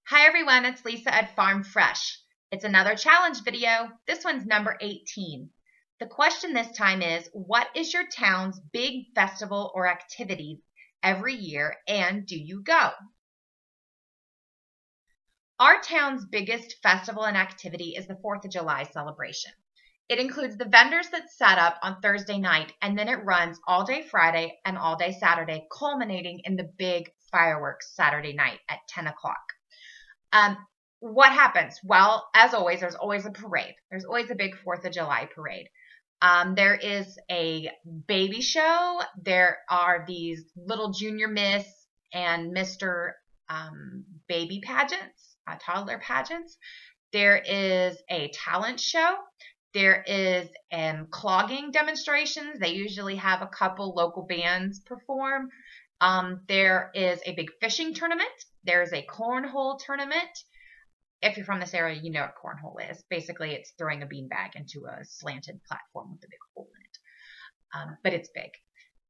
Hi everyone, it's Lisa at Farm Fresh. It's another challenge video. This one's number 18. The question this time is, what is your town's big festival or activity every year, and do you go? Our town's biggest festival and activity is the 4th of July celebration. It includes the vendors that set up on Thursday night, and then it runs all day Friday and all day Saturday, culminating in the big fireworks Saturday night at 10 o'clock. What happens? Well, as always, there's always a parade. There's always a big 4th of July parade. There is a baby show. There are these little junior miss and Mr. Baby pageants, toddler pageants. There is a talent show. There is clogging demonstrations. They usually have a couple local bands perform. There is a big fishing tournament. There's a cornhole tournament. If you're from this area, you know what cornhole is. Basically, it's throwing a beanbag into a slanted platform with a big hole in it. But it's big.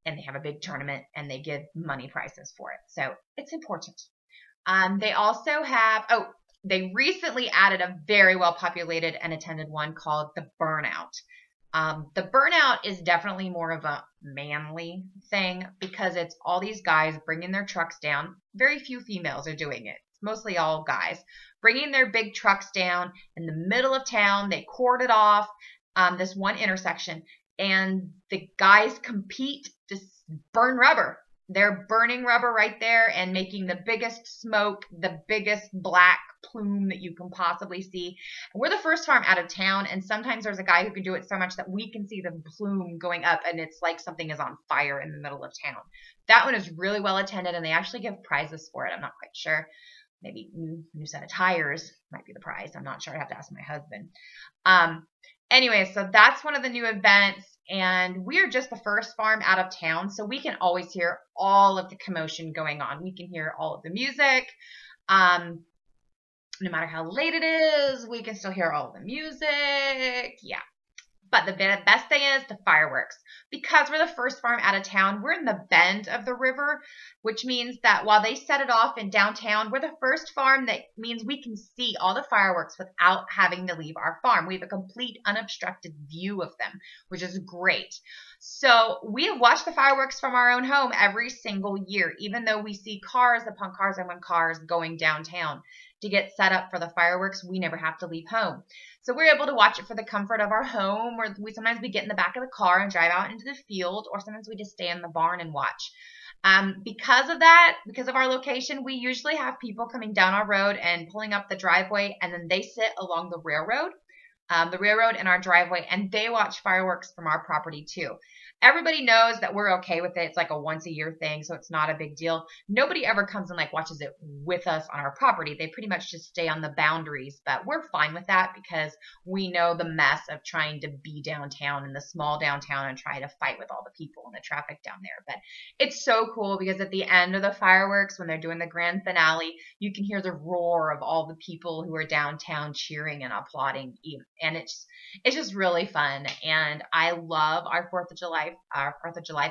And they have a big tournament, and they give money prizes for it. So it's important. They also have, they recently added a very well-populated and attended one called the Burnout. The Burnout is definitely more of a manly thing because it's all these guys bringing their trucks down. Very few females are doing it. It's mostly all guys bringing their big trucks down in the middle of town. They corded off this one intersection, and the guys compete to burn rubber. They're burning rubber right there and making the biggest smoke, the biggest black plume that you can possibly see. We're the first farm out of town, and sometimes there's a guy who can do it so much that we can see the plume going up, and it's like something is on fire in the middle of town. That one is really well attended, and they actually give prizes for it. I'm not quite sure. Maybe new set of tires might be the prize. I'm not sure. I have to ask my husband. Anyway, so that's one of the new events. And we are just the first farm out of town, so we can always hear all of the commotion going on. We can hear all of the music. No matter how late it is, we can still hear all of the music. Yeah. But the best thing is the fireworks. Because we're the first farm out of town, we're in the bend of the river, which means that while they set it off in downtown, we're the first farm that means we can see all the fireworks without having to leave our farm. We have a complete unobstructed view of them, which is great. So we have watched the fireworks from our own home every single year, even though we see cars upon cars upon cars going downtown to get set up for the fireworks. We never have to leave home. So we're able to watch it for the comfort of our home, or sometimes we get in the back of the car and drive out into the field, or sometimes we just stay in the barn and watch. Because of that, because of our location, we usually have people coming down our road and pulling up the driveway, and then they sit along the railroad in our driveway, and they watch fireworks from our property too. Everybody knows that we're okay with it. It's like a once a year thing, so it's not a big deal. Nobody ever comes and watches it with us on our property. They pretty much just stay on the boundaries, but we're fine with that because we know the mess of trying to be downtown in the small downtown and try to fight with all the people and the traffic down there. But it's so cool because at the end of the fireworks, when they're doing the grand finale, you can hear the roar of all the people who are downtown cheering and applauding, and it's just really fun. And I love our 4th of July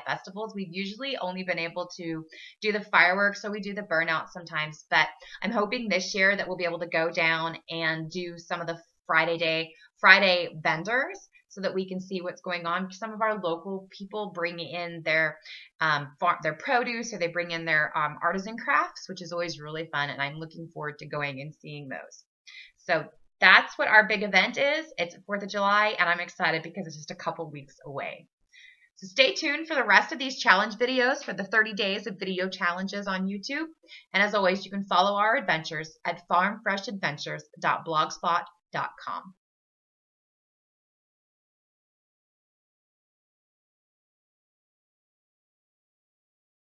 festivals. We've usually only been able to do the fireworks, so we do the Burnout sometimes, but I'm hoping this year that we'll be able to go down and do some of the Friday vendors so that we can see what's going on. Some of our local people bring in their produce, or they bring in their artisan crafts, which is always really fun, and I'm looking forward to going and seeing those. So that's what our big event is. It's 4th of July, and I'm excited because it's just a couple weeks away. So stay tuned for the rest of these challenge videos for the 30 days of video challenges on YouTube. And as always, you can follow our adventures at farmfreshadventures.blogspot.com.